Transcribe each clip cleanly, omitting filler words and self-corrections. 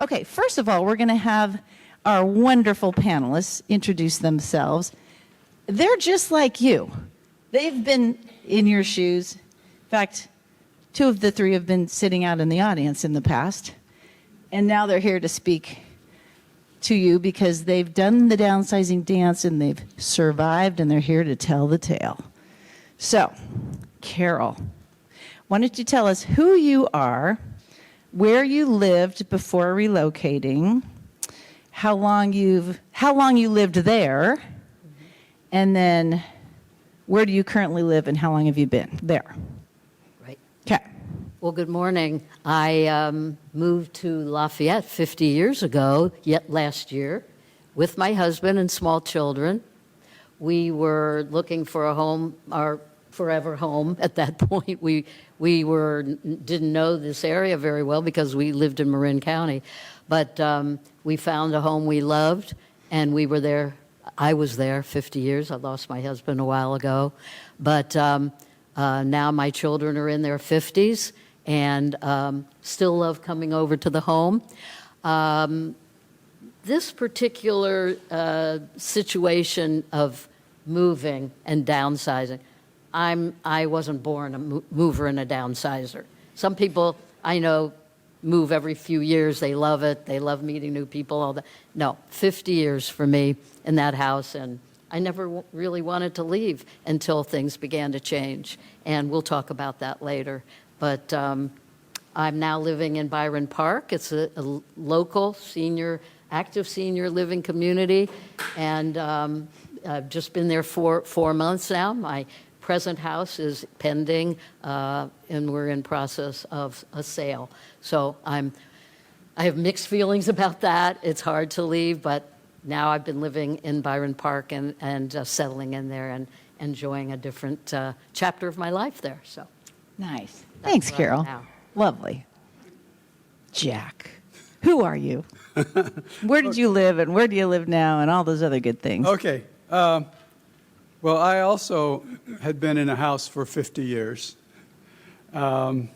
Okay, first of all, we're going to have our wonderful panelists introduce themselves. They're just like you. They've been in your shoes. In fact, two of the three have been sitting out in the audience in the past, and now they're here to speak to you because they've done the downsizing dance and they've survived, and they're here to tell the tale. So, Carol, why don't you tell us who you are, where you lived before relocating, how long you lived there, and then where do you currently live and how long have you been there? Right. Okay. Well, good morning. I moved to Lafayette 50 years ago, yet last year, with my husband and small children. We were looking for a home, our forever home at that point. We didn't know this area very well because we lived in Marin County. But we found a home we loved, and we were there. I was there 50 years. I lost my husband a while ago. But now my children are in their 50s and still love coming over to the home. This particular situation of moving and downsizing, I wasn't born a mover and a downsizer. Some people I know move every few years. They love it. They love meeting new people, all that. No, 50 years for me in that house, and I never really wanted to leave until things began to change, and we'll talk about that later. But I'm now living in Byron Park. It's a local active senior living community, and I've just been there for 4 months now. My present house is pending, and we're in process of a sale. So I have mixed feelings about that. It's hard to leave, but now I've been living in Byron Park and settling in there and enjoying a different chapter of my life there. So nice. Thanks, Carol. Lovely. Jack, who are you? Where did you live, and where do you live now, and all those other good things? Okay. Well, I also had been in a house for 50 years. It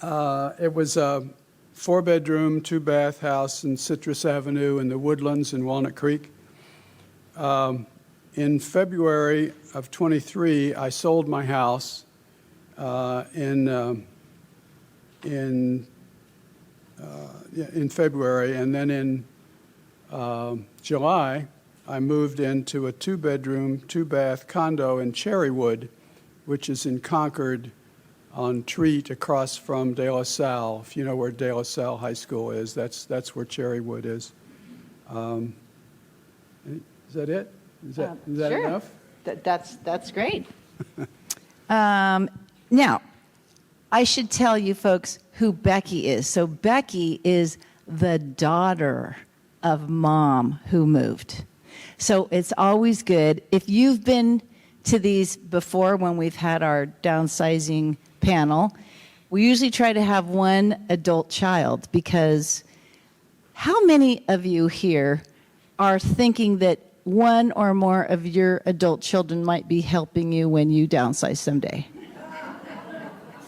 was a 4-bedroom, 2-bath house in Citrus Avenue in the Woodlands in Walnut Creek. In February of 23, I sold my house in February, and then in July, I moved into a 2-bedroom, 2-bath condo in Cherrywood, which is in Concord on Treat across from De La Salle. If you know where De La Salle High School is, that's where Cherrywood is. Is that it? Is that sure. enough? That's great. Now, I should tell you folks who Becky is. So Becky is the daughter of Mom who moved. So it's always good. If you've been to these before when we've had our downsizing panel, we usually try to have one adult child, because how many of you here are thinking that one or more of your adult children might be helping you when you downsize someday?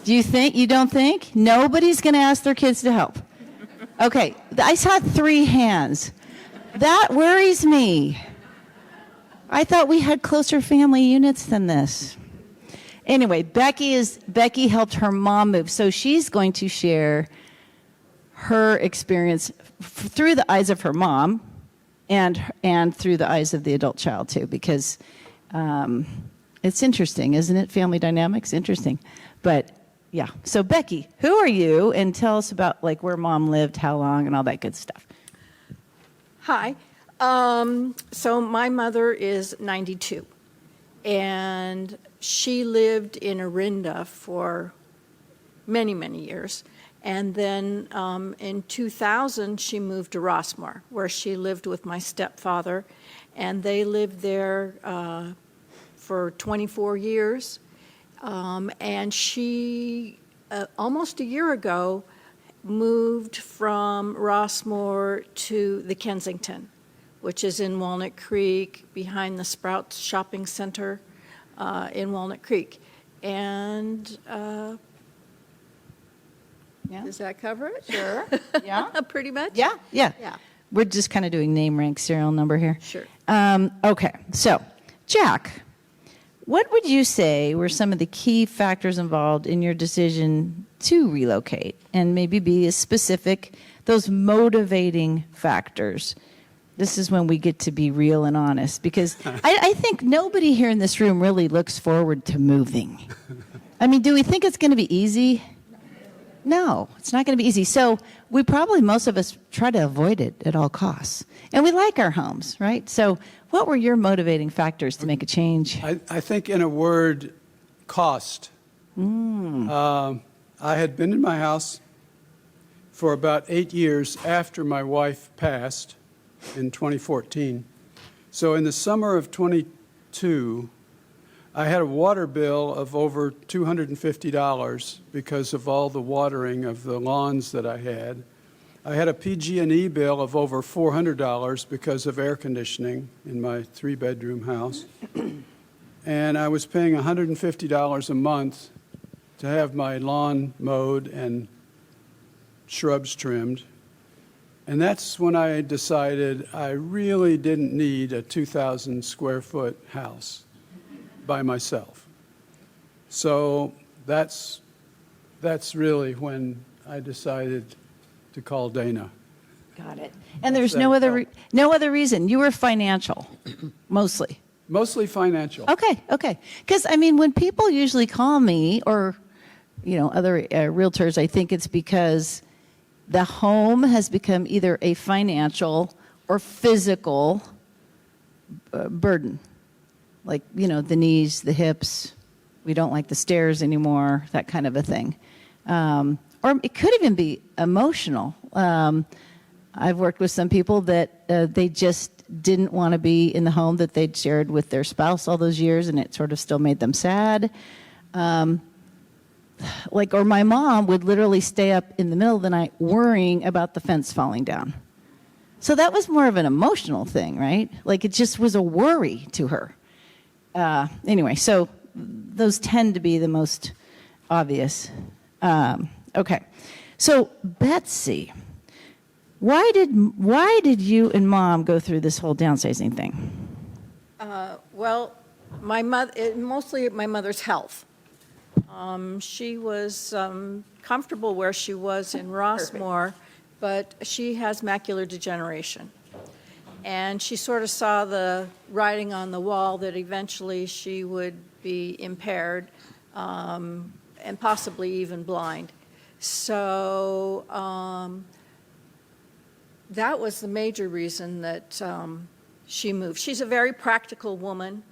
Do you think? You don't think? Nobody's going to ask their kids to help. Okay, I saw 3 hands. That worries me. I thought we had closer family units than this. Anyway, Becky helped her mom move, so she's going to share her experience through the eyes of her mom and through the eyes of the adult child too, because it's interesting, isn't it? Family dynamics, interesting. But yeah, so Becky, who are you? And tell us about like where Mom lived, how long, and all that good stuff. Hi. So my mother is 92, and she lived in Orinda for many, many years. And then in 2000, she moved to Rossmore, where she lived with my stepfather, and they lived there for 24 years. And she, almost a year ago, moved from Rossmore to the Kensington, which is in Walnut Creek, behind the Sprouts Shopping Center in Walnut Creek. And Yeah. Does that cover it? Sure. Yeah. Pretty much? Yeah. Yeah. Yeah. We're just kind of doing name, rank, serial number here. Sure. Okay. So, Jack, what would you say were some of the key factors involved in your decision to relocate? And maybe be as specific, those motivating factors. This is when we get to be real and honest, because I think nobody here in this room really looks forward to moving. I mean, do we think it's going to be easy? No, it's not going to be easy. So we probably, most of us, try to avoid it at all costs. And we like our homes, right? So what were your motivating factors to make a change? I think in a word, cost. I had been in my house for about 8 years after my wife passed in 2014. So in the summer of 22, I had a water bill of over $250 because of all the watering of the lawns that I had. I had a PG&E bill of over $400 because of air conditioning in my 3-bedroom house. And I was paying $150 a month to have my lawn mowed and shrubs trimmed. And that's when I decided I really didn't need a 2,000 square foot house by myself. So that's really when I decided to call Dayna. Got it. And there's no other reason. You were financial, mostly. Mostly financial. Okay. Because, I mean, when people usually call me or, other realtors, I think it's because the home has become either a financial or physical burden. Like, the knees, the hips, we don't like the stairs anymore, that kind of a thing. Or it could even be emotional. I've worked with some people that they just didn't want to be in the home that they'd shared with their spouse all those years, and it sort of still made them sad. Or my mom would literally stay up in the middle of the night worrying about the fence falling down. So that was more of an emotional thing, right? Like it just was a worry to her. Anyway, so those tend to be the most obvious. Okay. So Betsy, why did you and Mom go through this whole downsizing thing? Well, mostly my mother's health. She was comfortable where she was in Rossmore, but she has macular degeneration. And she sort of saw the writing on the wall that eventually she would be impaired and possibly even blind. So that was the major reason that she moved. She's a very practical woman,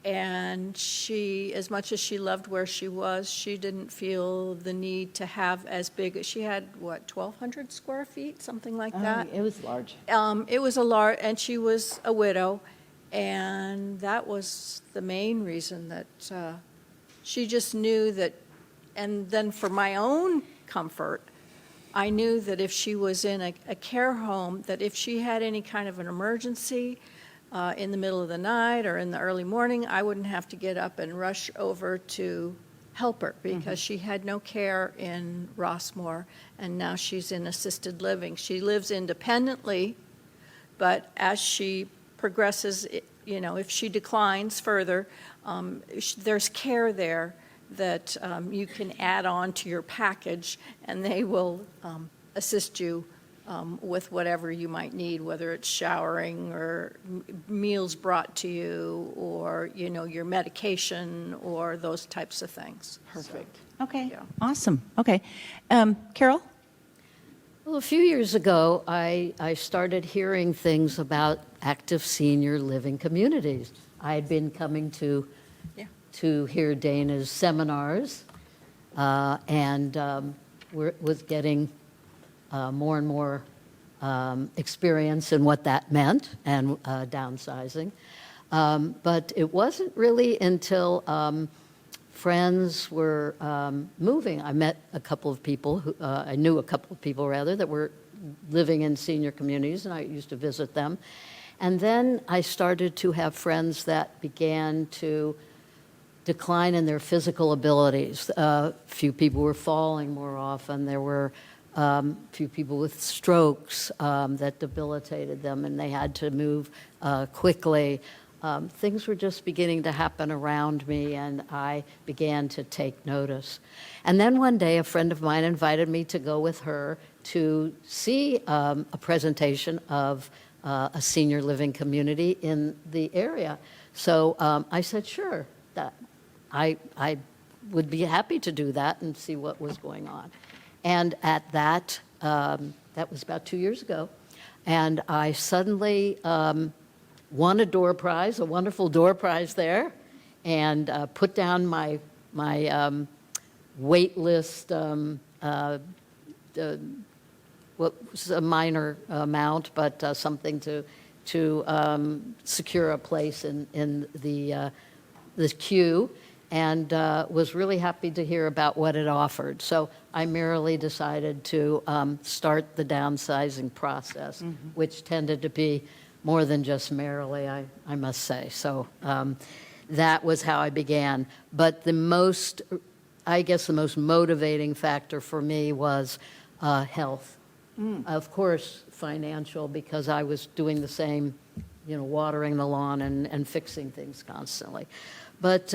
and she, as much as she loved where she was, she didn't feel the need to have as big. She had, 1,200 square feet, something like that? It was large. It was a large, and she was a widow, and that was the main reason that she just knew that. And then for my own comfort, I knew that if she was in a care home, that if she had any kind of an emergency in the middle of the night or in the early morning, I wouldn't have to get up and rush over to help her, because she had no care in Rossmore, and now she's in assisted living. She lives independently, but as she progresses, if she declines further, there's care there that you can add on to your package, and they will assist you with whatever you might need, whether it's showering or meals brought to you, or your medication or those types of things. Perfect. Okay. Yeah. Awesome. Okay. Carol? Well, a few years ago, I started hearing things about active senior living communities. I had been coming to hear Dayna's seminars, and was getting more and more experience in what that meant and downsizing. But it wasn't really until friends were moving. I met a couple of people, I knew a couple of people rather, that were living in senior communities, and I used to visit them. And then I started to have friends that began to decline in their physical abilities. Few people were falling more often. There were few people with strokes that debilitated them, and they had to move quickly. Things were just beginning to happen around me, and I began to take notice. And then one day, a friend of mine invited me to go with her to see a presentation of a senior living community in the area. So I said, sure, that I would be happy to do that and see what was going on. And at that, that was about 2 years ago, and I suddenly won a door prize, a wonderful door prize there, and put down my wait list, what was a minor amount, but something to secure a place in the queue, and was really happy to hear about what it offered. So I merely decided to start the downsizing process, which tended to be more than just merely, I must say. So that was how I began. But I guess the most motivating factor for me was health. Of course, financial, because I was doing the same, watering the lawn and fixing things constantly. But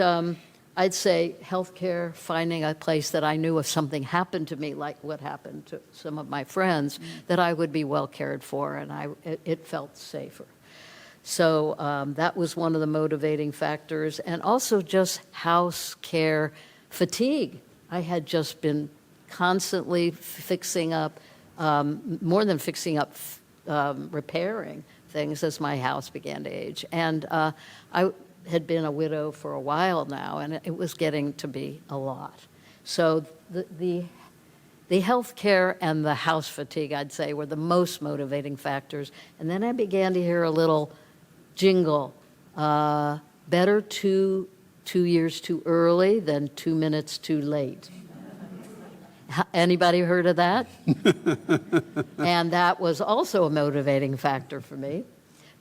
I'd say healthcare, finding a place that I knew if something happened to me, like what happened to some of my friends, that I would be well cared for, and it felt safer. So that was one of the motivating factors, and also just house care fatigue. I had just been constantly fixing up, more than fixing up, repairing things as my house began to age. And I had been a widow for a while now, and it was getting to be a lot. So the health care and the house fatigue, I'd say, were the most motivating factors. And then I began to hear a little jingle, better 2 years too early than 2 minutes too late. Anybody heard of that? And that was also a motivating factor for me,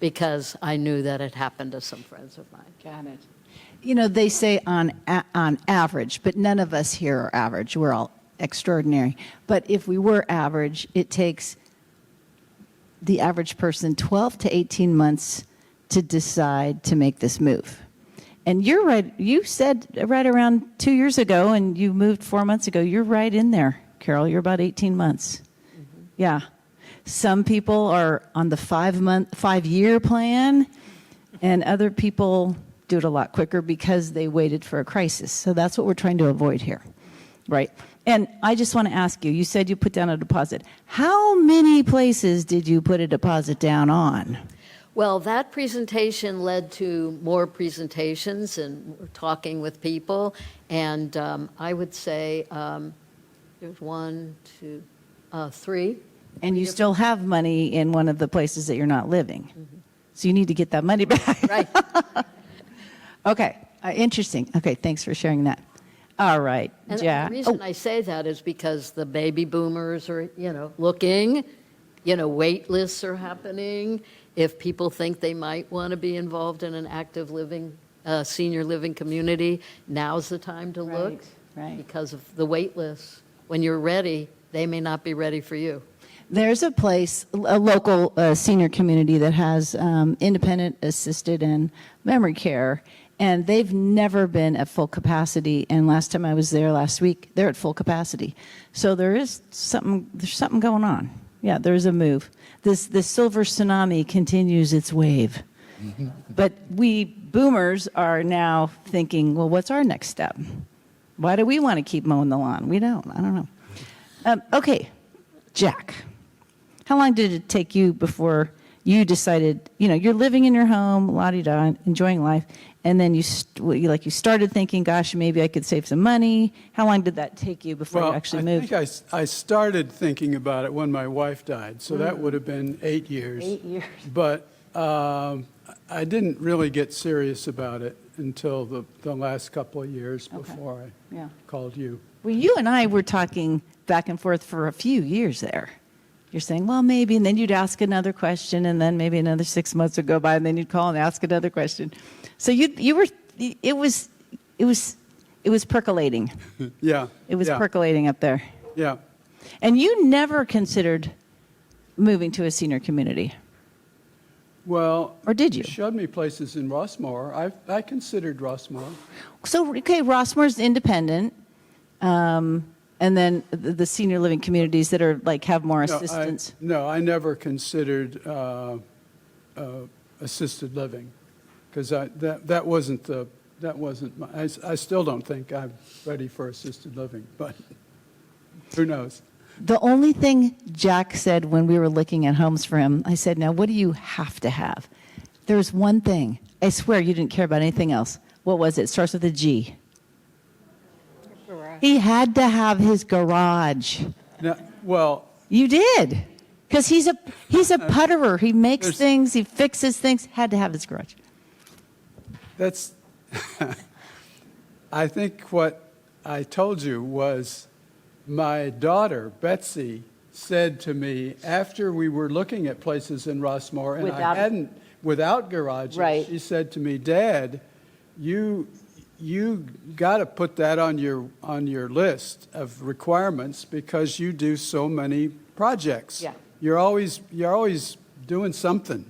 because I knew that it happened to some friends of mine. Got it. They say on average, but none of us here are average. We're all extraordinary. But if we were average, it takes the average person 12 to 18 months to decide to make this move. And you're right. You said right around 2 years ago, and you moved 4 months ago. You're right in there, Carol. You're about 18 months. Yeah. Some people are on the 5-year plan, and other people do it a lot quicker because they waited for a crisis. So that's what we're trying to avoid here, right? And I just want to ask you, you said you put down a deposit. How many places did you put a deposit down on? Well, that presentation led to more presentations and talking with people. And I would say there's 1, 2, 3. And you still have money in one of the places that you're not living. So you need to get that money back. Right. Okay. Interesting. Okay. Thanks for sharing that. All right. And Jack. the reason I say that is because the baby boomers are, looking, wait lists are happening. If people think they might want to be involved in an active living, senior living community, now's the time to look. Right. Because of the wait lists. When you're ready, they may not be ready for you. There's a place, a local senior community that has independent, assisted, and memory care, and they've never been at full capacity. And last time I was there last week, they're at full capacity. So there's something going on. Yeah, there's a move. The silver tsunami continues its wave. But we boomers are now thinking, well, what's our next step? Why do we want to keep mowing the lawn? We don't. I don't know. Okay, Jack. How long did it take you before you decided, you're living in your home, la-di-da, enjoying life, and then you started thinking, gosh, maybe I could save some money? How long did that take you before you actually moved? I think I started thinking about it when my wife died, so that would have been 8 years. 8 years. But I didn't really get serious about it until the last couple of years before I called you. Well, you and I were talking back and forth for a few years there. You're saying, well, maybe, and then you'd ask another question, and then maybe another 6 months would go by, and then you'd call and ask another question. So it was percolating. Yeah. It was yeah, percolating up there. Yeah. And you never considered moving to a senior community, Well, or did you? showed me places in Rossmore. I considered Rossmore. So, okay, Rossmore's independent, and then the senior living communities that are like have more assistance. No, I never considered assisted living because that wasn't my, I still don't think I'm ready for assisted living, but who knows? The only thing Jack said when we were looking at homes for him, I said, now what do you have to have? There's one thing. I swear you didn't care about anything else. What was it? It starts with a G. He had to have his garage. Now, well, You did. Because he's a putterer. He makes There's- things, he fixes things. Had to have his garage. that's, I think what I told you was my daughter, Betsy, said to me after we were looking at places in Rossmore and Without- I hadn't, without garages, Right. she said to me, Dad, you got to put that on your list of requirements because you do so many projects. Yeah. You're always doing something,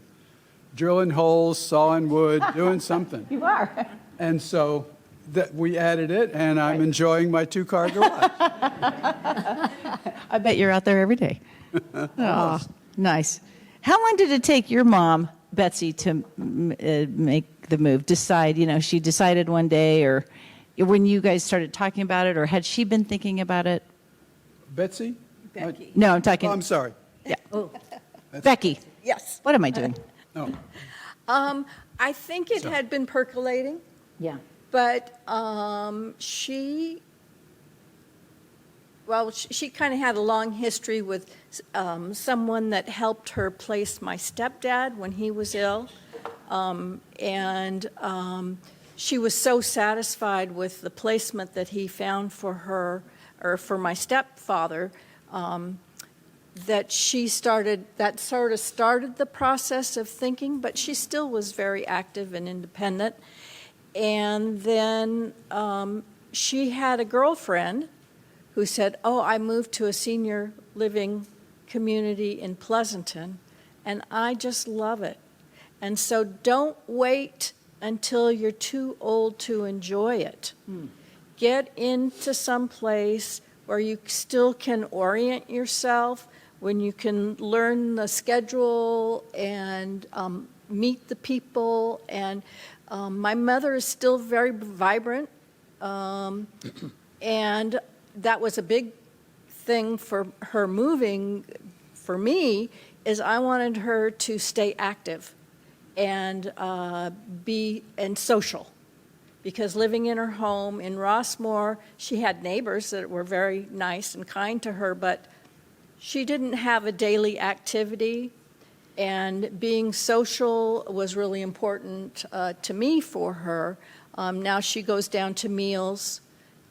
drilling holes, sawing wood, doing something. You are. And so that we added it, and I'm enjoying my 2-car garage. I bet you're out there every day. Oh, nice. How long did it take your mom, Betsy, to make the move? She decided one day, or when you guys started talking about it, or had she been thinking about it? Betsy? Becky. No, I'm talking. Oh, I'm sorry. Yeah. Becky. Yes. What am I doing? No. I think it had been percolating, Yeah. but she kind of had a long history with someone that helped her place my stepdad when he was ill. She was so satisfied with the placement that he found for her, or for my stepfather, that that sort of started the process of thinking, but she still was very active and independent. And then she had a girlfriend who said, oh, I moved to a senior living community in Pleasanton, and I just love it. And so don't wait until you're too old to enjoy it. Get into some place where you still can orient yourself, when you can learn the schedule and meet the people. And my mother is still very vibrant, and that was a big thing for her moving. For me, is I wanted her to stay active and be social, because living in her home in Rossmore, she had neighbors that were very nice and kind to her, but she didn't have a daily activity, and being social was really important to me for her. Now she goes down to meals,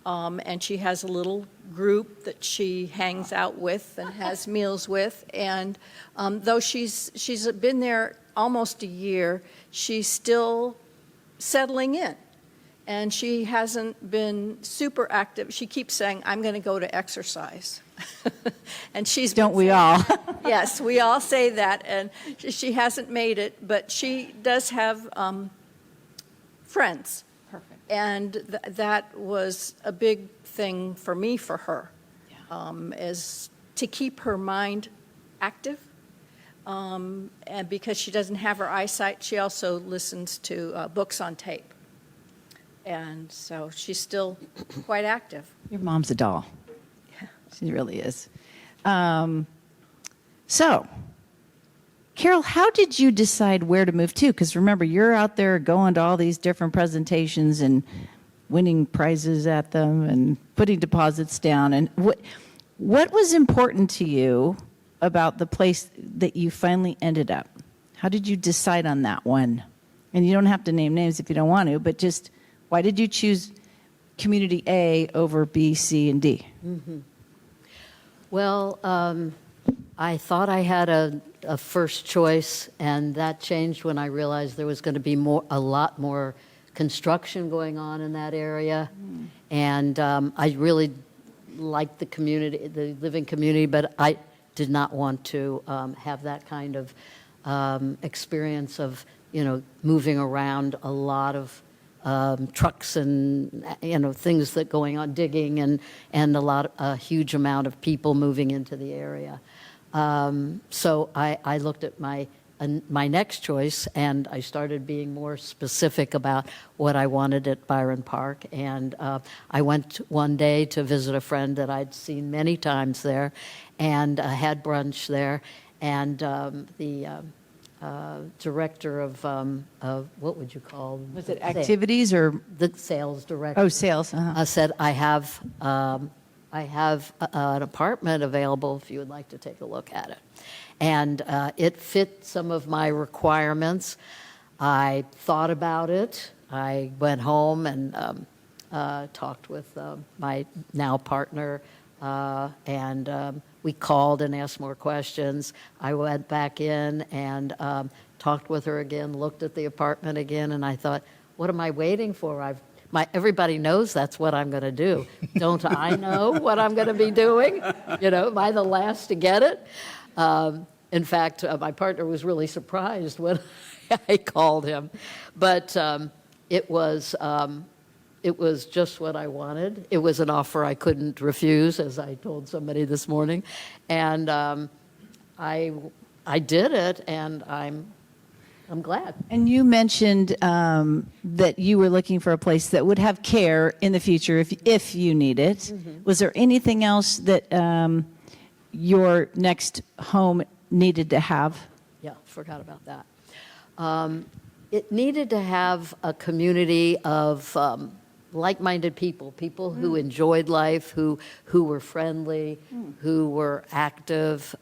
and she has a little group that she hangs out with and has meals with. And though she's been there almost a year, she's still settling in. And she hasn't been super active. She keeps saying, I'm going to go to exercise. And she's Don't we all? Yes, we all say that, and she hasn't made it, but she does have friends. Perfect. And that was a big thing for me, for her, is to keep her mind active. And because she doesn't have her eyesight, she also listens to books on tape. And so she's still quite active. Your mom's a doll. She really is. So, Carol, how did you decide where to move to? Because remember, you're out there going to all these different presentations and winning prizes at them and putting deposits down. And what was important to you about the place that you finally ended up? How did you decide on that one? And you don't have to name names if you don't want to, but just why did you choose community A over B, C, and D? Mm-hmm. Well, I thought I had a first choice, and that changed when I realized there was going to be a lot more construction going on in that area. And I really liked the community, the living community, but I did not want to have that kind of experience of, moving around a lot of trucks and, things that going on, digging and a huge amount of people moving into the area. So I looked at my next choice, and I started being more specific about what I wanted at Byron Park. And I went one day to visit a friend that I'd seen many times there, and had brunch there. And the director of what would you call? Was it activities or? The sales director. Oh, sales. Uh-huh. Said, I have an apartment available if you would like to take a look at it. And it fit some of my requirements. I thought about it. I went home and talked with my now partner, and we called and asked more questions. I went back in and talked with her again, looked at the apartment again, and I thought, what am I waiting for? Everybody knows that's what I'm going to do. Don't I know what I'm going to be doing? Am I the last to get it? In fact, my partner was really surprised when I called him. But it was just what I wanted. It was an offer I couldn't refuse, as I told somebody this morning. And I did it, and I'm glad. And you mentioned that you were looking for a place that would have care in the future if you need it. Mm-hmm. Was there anything else that your next home needed to have? Yeah, forgot about that. It needed to have a community of like-minded people who enjoyed life, who were friendly, who were active.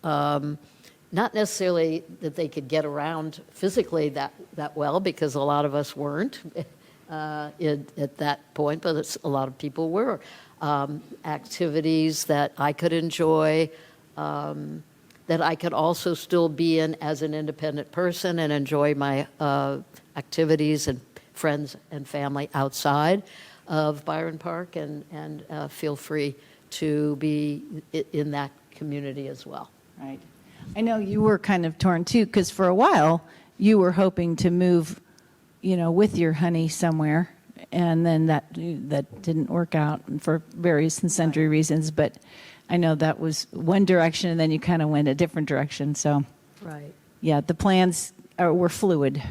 Not necessarily that they could get around physically that well, because a lot of us weren't at that point, but a lot of people were. Activities that I could enjoy, that I could also still be in as an independent person and enjoy my activities and friends and family outside of Byron Park, and feel free to be in that community as well. Right. I know you were kind of torn too, because for a while you were hoping to move, with your honey somewhere, and then that didn't work out for various and sundry reasons. But I know that was one direction, and then you kind of went a different direction. So, Right. Yeah, the plans were fluid.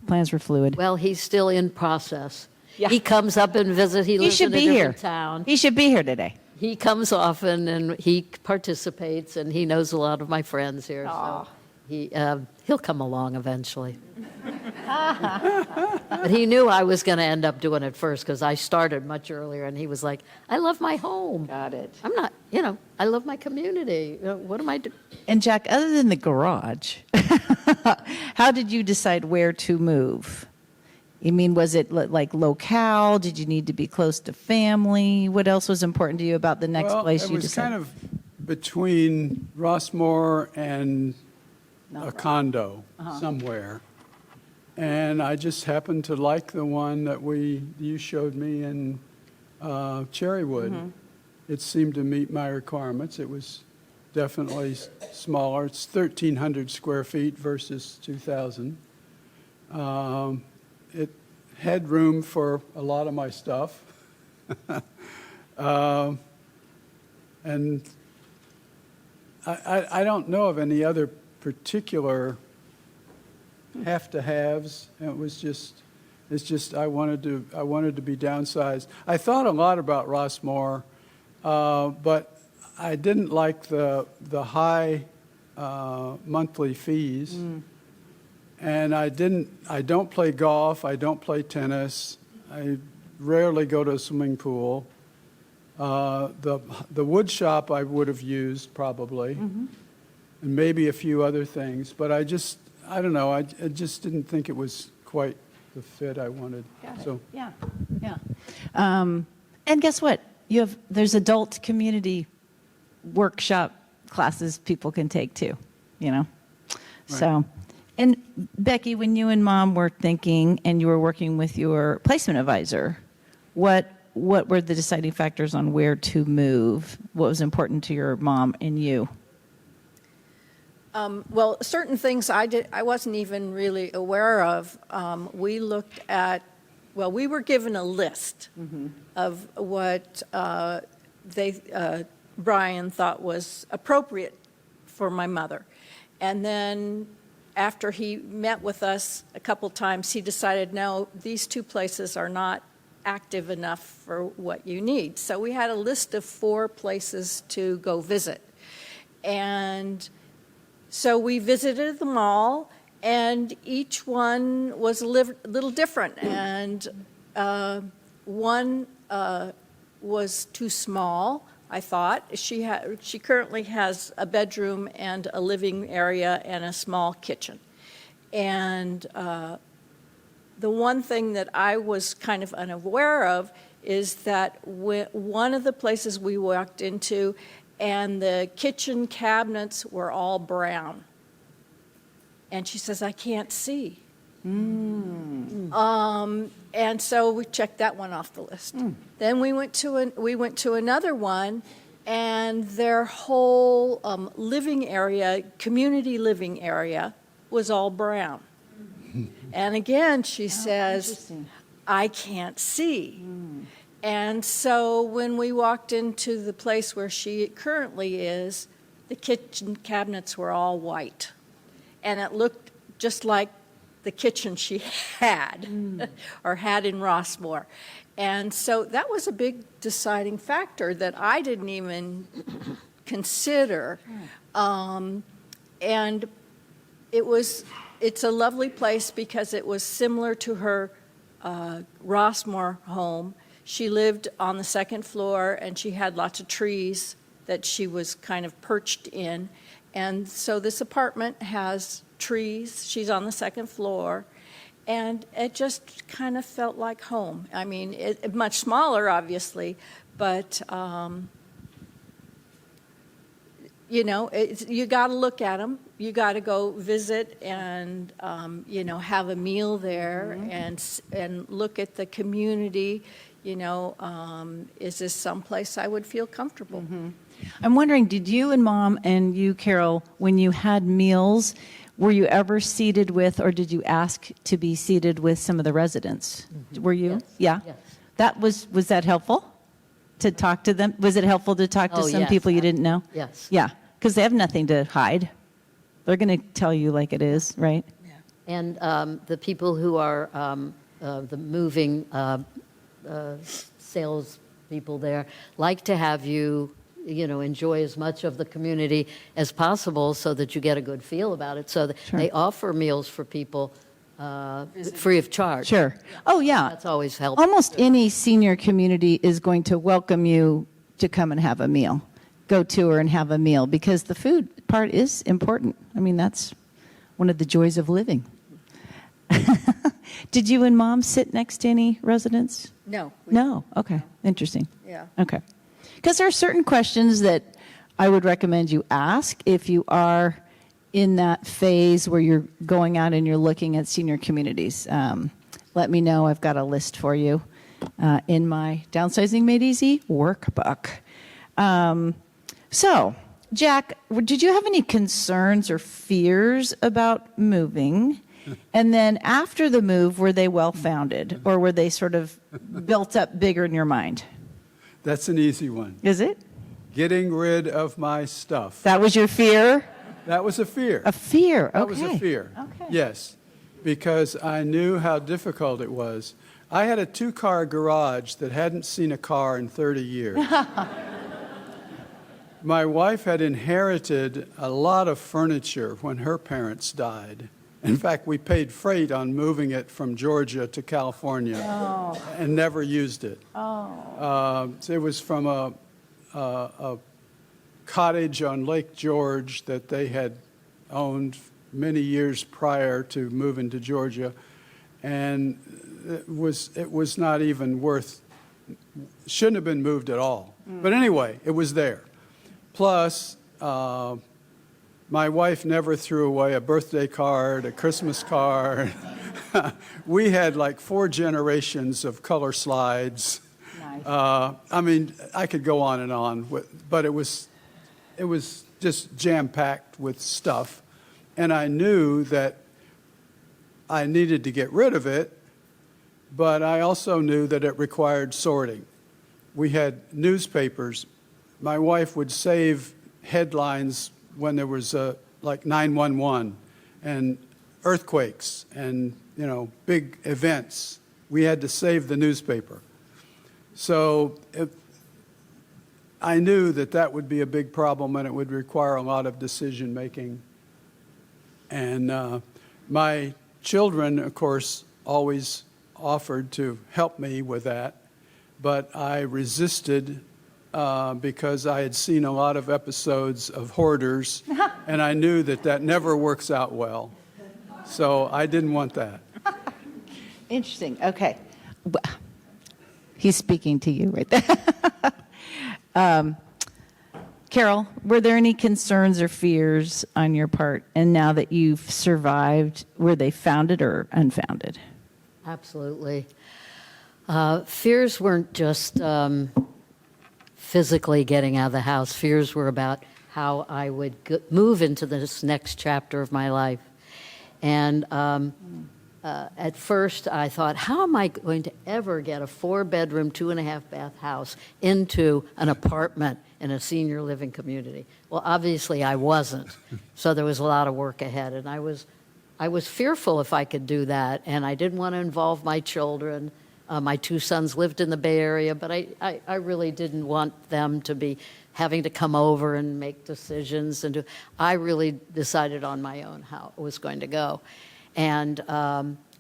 The plans were fluid. Well, he's still in process. Yeah. He comes up and visits. He lives should in a be here. different town. He should be here today. He comes often, and he participates, and he knows a lot of my friends here. Aw. So he'll come along eventually. But he knew I was going to end up doing it first, because I started much earlier, and he was like, I love my home. Got it. I'm not, I love my community. What am I doing? And Jack, other than the garage, how did you decide where to move? You mean, was it like locale? Did you need to be close to family? What else was important to you about the next place you It was decided? kind of between Rossmore and a condo somewhere. And I just happened to like the one that you showed me in Cherrywood. Mm-hmm. It seemed to meet my requirements. It was definitely smaller. It's 1,300 square feet versus 2,000. It had room for a lot of my stuff. And I don't know of any other particular have-to-haves. It's just I wanted to be downsized. I thought a lot about Rossmore, but I didn't like the high monthly fees. And I don't play golf, I don't play tennis, I rarely go to a swimming pool. The wood shop I would have used probably, and maybe a few other things, but I don't know, I just didn't think it was quite the fit I wanted. So Yeah. And guess what? There's adult community workshop classes people can take too, So, And Becky, when you and Mom were thinking and you were working with your placement advisor, what were the deciding factors on where to move? What was important to your mom and you? Well, certain things I wasn't even really aware of. We looked at, well, we were given a list of what Brian thought was appropriate for my mother. And then after he met with us a couple times, he decided, no, these two places are not active enough for what you need. So we had a list of 4 places to go visit. And so we visited them all, and each one was a little different. And one was too small, I thought. She currently has a bedroom and a living area and a small kitchen. And the one thing that I was kind of unaware of is that one of the places we walked into, and the kitchen cabinets were all brown. And she says, I can't see. And so we checked that one off the list. Then we went to another one, and their whole living area, community living area, was all brown. And again, she says, I can't see. And so when we walked into the place where she currently is, the kitchen cabinets were all white. And it looked just like the kitchen she had, or had in Rossmore. And so that was a big deciding factor that I didn't even consider. And it's a lovely place because it was similar to her Rossmore home. She lived on the 2nd floor, and she had lots of trees that she was kind of perched in. And so this apartment has trees. She's on the 2nd floor, and it just kind of felt like home. I mean, much smaller, obviously, but you got to look at them. You got to go visit and have a meal there and look at the community. Is this someplace I would feel comfortable? I'm wondering, did you and Mom and you, Carol, when you had meals, were you ever seated with, or did you ask to be seated with some of the residents? Were you? Yes. Yeah? Yes. Was that helpful to talk to them? Was it helpful to talk to some yes. people you didn't know? Yes. Yeah, because they have nothing to hide. They're going to tell you like it is, right? And the people who are the moving sales people there like to have you, enjoy as much of the community as possible so that you get a good feel about it. So they offer meals for people free of charge. Sure. Oh, yeah. That's always helpful. Almost any senior community is going to welcome you to come and have a meal. Go tour and have a meal, because the food part is important. I mean, that's one of the joys of living. Did you and Mom sit next to any residents? No. No. Okay. Interesting. Yeah. Okay. Because there are certain questions that I would recommend you ask if you are in that phase where you're going out and you're looking at senior communities. Let me know. I've got a list for you in my Downsizing Made Easy workbook. So, Jack, did you have any concerns or fears about moving? And then after the move, were they well-founded, or were they sort of built up bigger in your mind? That's an easy one. Is it? Getting rid of my stuff. That was your fear? That was a fear. A fear, okay. That was a fear. Okay. Yes, because I knew how difficult it was. I had a 2-car garage that hadn't seen a car in 30 years. My wife had inherited a lot of furniture when her parents died. In fact, we paid freight on moving it from Georgia to California and never used it. So it was from a cottage on Lake George that they had owned many years prior to moving to Georgia, and it was not even worth, shouldn't have been moved at all. But anyway, it was there. Plus, My wife never threw away a birthday card, a Christmas card. We had like 4 generations of color slides. Nice. I mean, I could go on and on, but it was just jam-packed with stuff. And I knew that I needed to get rid of it, but I also knew that it required sorting. We had newspapers. My wife would save headlines when there was like 911 and earthquakes and, you know, big events. We had to save the newspaper. So I knew that that would be a big problem and it would require a lot of decision making. And my children, of course, always offered to help me with that, but I resisted because I had seen a lot of episodes of hoarders, and I knew that that never works out well. So I didn't want that. Interesting. Okay. He's speaking to you right there. Carol, were there any concerns or fears on your part? And now that you've survived, were they founded or unfounded? Absolutely. Fears weren't just physically getting out of the house. Fears were about how I would move into this next chapter of my life. And at first I thought, how am I going to ever get a 4-bedroom, 2.5-bath house into an apartment in a senior living community? Well, obviously I wasn't. So there was a lot of work ahead. And I was fearful if I could do that. And I didn't want to involve my children. My 2 sons lived in the Bay Area, but I really didn't want them to be having to come over and make decisions. I really decided on my own how it was going to go. And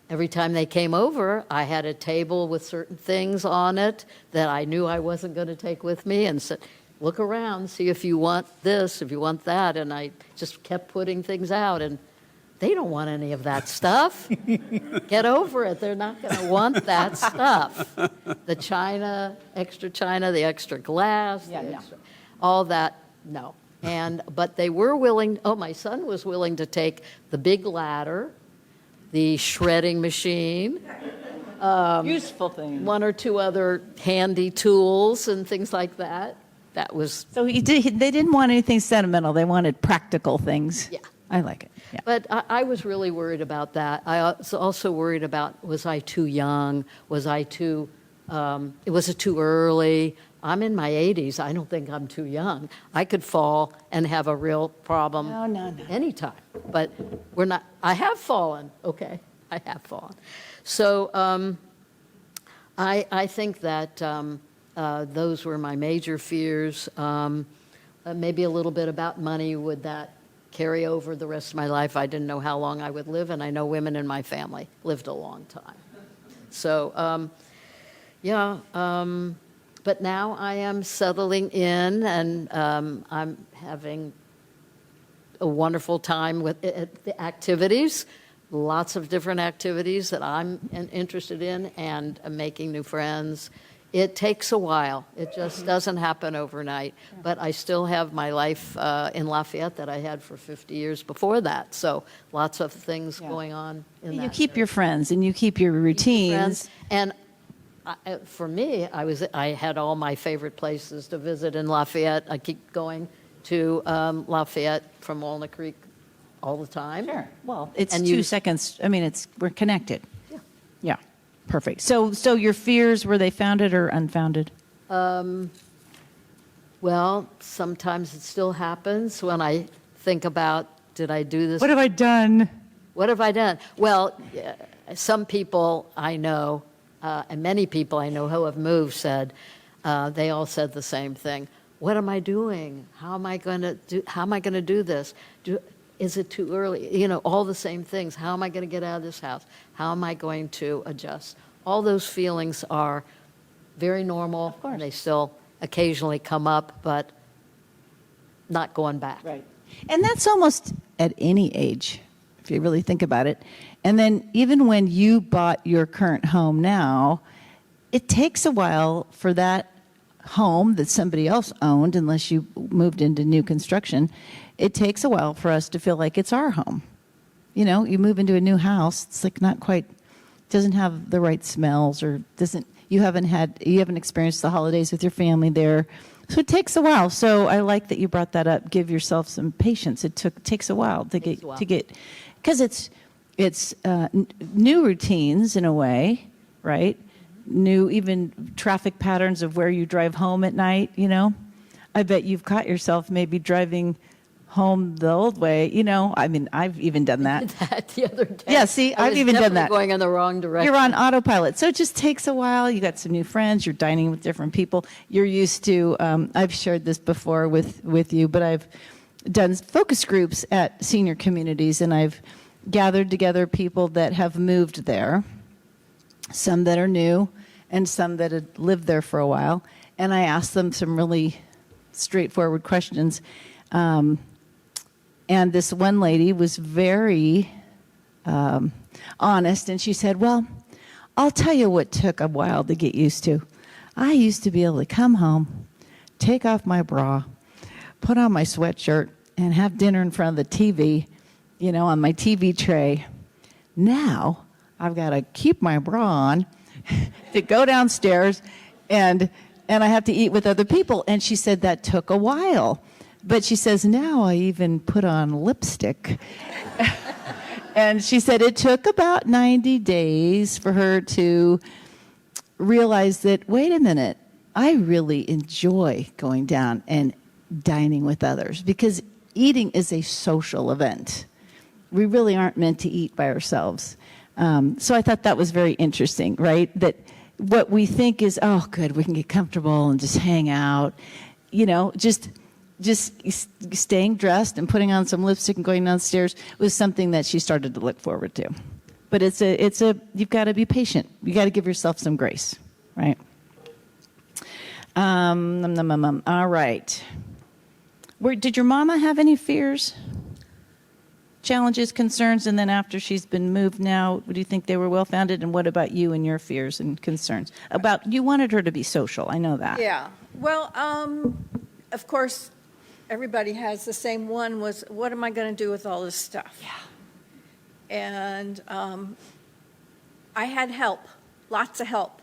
every time they came over, I had a table with certain things on it that I knew I wasn't going to take with me and said, look around, see if you want this, if you want that. And I just kept putting things out. And they don't want any of that stuff. Get over it. They're not going to want that stuff. The china, the extra glass, all that, no. But they were willing, my son was willing to take the big ladder, the shredding machine, Useful thing. 1 or 2 other handy tools and things like that. That was... So they didn't want anything sentimental. They wanted practical things. Yeah. I like it. Yeah. But I was really worried about that. I was also worried about, was I too young? Was it too early? I'm in my 80s. I don't think I'm too young. I could fall and have a real problem No. anytime. But we're not. I have fallen. Okay, I have fallen. So I think that those were my major fears. Maybe a little bit about money. Would that carry over the rest of my life? I didn't know how long I would live, and I know women in my family lived a long time. So, but now I am settling in, and I'm having a wonderful time with the activities, lots of different activities that I'm interested in, and making new friends. It takes a while. It just doesn't happen overnight. But I still have my life in Lafayette that I had for 50 years before that. So lots of things going on in that. You keep your friends and you keep your routines. And for me, I had all my favorite places to visit in Lafayette. I keep going to Lafayette from Walnut Creek all the time. Sure. Well, it's And 2 seconds. I mean, we're connected. Yeah. Yeah. Perfect. So your fears, were they founded or unfounded? Well, sometimes it still happens when I think about, did I do this? What have I done? What have I done? Well, some people I know, and many people I know who have moved said, they all said the same thing. What am I doing? How am I going to do this? Is it too early? You know, all the same things. How am I going to get out of this house? How am I going to adjust? All those feelings are very normal. Of course. And they still occasionally come up, but not going back. Right. And that's almost at any age, if you really think about it. And then even when you bought your current home now, it takes a while for that home that somebody else owned, unless you moved into new construction, it takes a while for us to feel like it's our home. You know, you move into a new house, it's like not quite, doesn't have the right smells, or you haven't experienced the holidays with your family there. So it takes a while. So I like that you brought that up. Give yourself some patience. Takes a while to get, because it's new routines in a way, right? New even traffic patterns of where you drive home at night, you know. I bet you've caught yourself maybe driving home the old way, you know. I mean, I've even done that. That the other day. Yeah, see, I've even done that. Going in the wrong direction. You're on autopilot. So it just takes a while. You got some new friends. You're dining with different people. You're used to, I've shared this before with you, but I've done focus groups at senior communities, and I've gathered together people that have moved there, some that are new and some that had lived there for a while. And I asked them some really straightforward questions. And this one lady was very honest, and she said, well, I'll tell you what took a while to get used to. I used to be able to come home, take off my bra, put on my sweatshirt, and have dinner in front of the TV, you know, on my TV tray. Now, I've got to keep my bra on to go downstairs, and I have to eat with other people. And she said that took a while. But she says, now I even put on lipstick. And she said it took about 90 days for her to realize that, wait a minute, I really enjoy going down and dining with others, because eating is a social event. We really aren't meant to eat by ourselves. So I thought that was very interesting, right? That what we think is, oh, good, we can get comfortable and just hang out, you know, just staying dressed and putting on some lipstick and going downstairs was something that she started to look forward to. But you've got to be patient. You got to give yourself some grace, right? All right. Did your mama have any fears, challenges, concerns? And then after she's been moved now, do you think they were well-founded? And what about you and your fears and concerns? You wanted her to be social. I know that. Yeah. Well, of course, everybody has the same one, was what am I going to do with all this stuff? Yeah. And I had help, lots of help.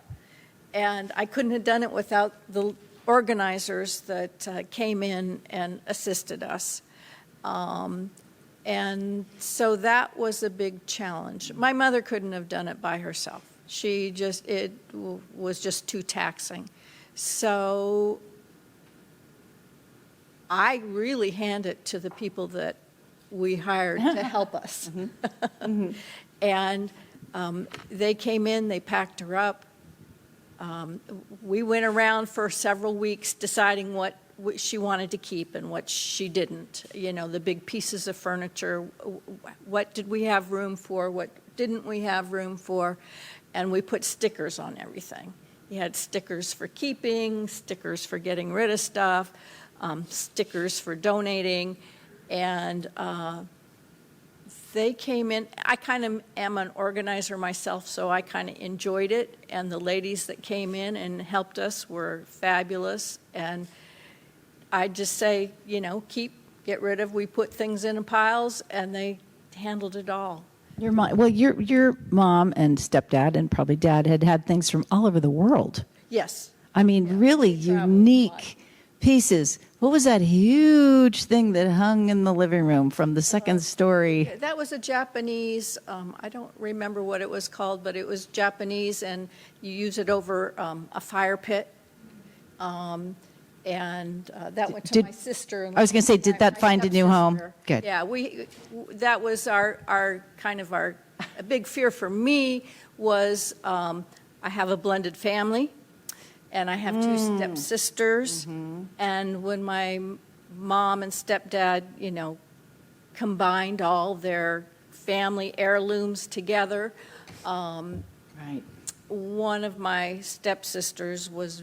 And I couldn't have done it without the organizers that came in and assisted us. And so that was a big challenge. My mother couldn't have done it by herself. It was just too taxing. So I really hand it to the people that we hired to help us. Mm-hmm. And they came in, they packed her up. We went around for several weeks deciding what she wanted to keep and what she didn't. You know, the big pieces of furniture, what did we have room for, what didn't we have room for, and we put stickers on everything. You had stickers for keeping, stickers for getting rid of stuff, stickers for donating, and they came in. I kind of am an organizer myself, so I kind of enjoyed it, and the ladies that came in and helped us were fabulous. And I just say, you know, get rid of. We put things in piles, and they handled it all. Your mom and stepdad and probably dad had things from all over the world. Yes. I mean, really unique pieces. What was that huge thing that hung in the living room from the second story? That was a Japanese, I don't remember what it was called, but it was Japanese, and you use it over a fire pit. And that went to my sister. I was going to say, did that find a new home? Good. Yeah, that was our a big fear for me was I have a blended family. And I have two stepsisters. Mm-hmm. And when my mom and stepdad, you know, combined all their family heirlooms together, right. One of my stepsisters was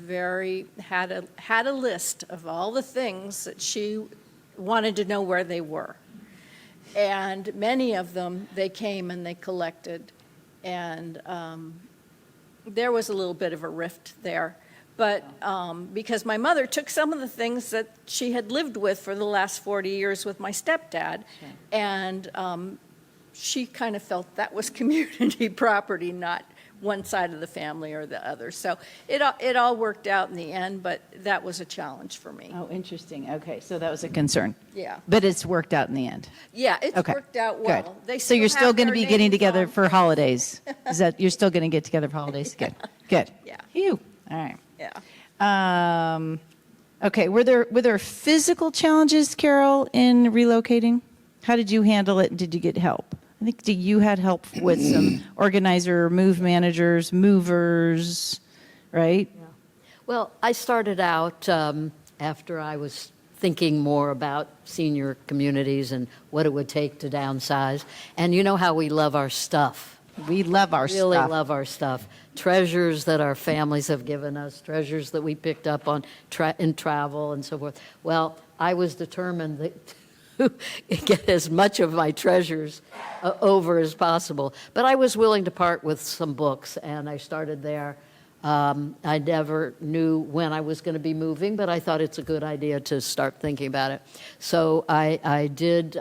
had a list of all the things that she wanted to know where they were. And many of them, they came and they collected. And there was a little bit of a rift there. But because my mother took some of the things that she had lived with for the last 40 years with my stepdad, and she kind of felt that was community property, not one side of the family or the other. So it all worked out in the end, but that was a challenge for me. Oh, interesting. Okay, so that was a concern. Yeah. But it's worked out in the end. Yeah, it's Okay, worked out good. well. They So you're still have going to their be getting names together on for things. holidays? Is that, you're still going to get together for holidays? Good, good. Yeah. Phew, all right. Yeah. Okay, were there physical challenges, Carol, in relocating? How did you handle it? Did you get help? I think you had help with some organizer, move managers, movers, right? Well, I started out after I was thinking more about senior communities and what it would take to downsize. And you know how we love our stuff. We love our Really stuff. love our stuff. Treasures that our families have given us, treasures that we picked up on in travel and so forth. Well, I was determined that to get as much of my treasures over as possible. But I was willing to part with some books, and I started there. I never knew when I was going to be moving, but I thought it's a good idea to start thinking about it. So I did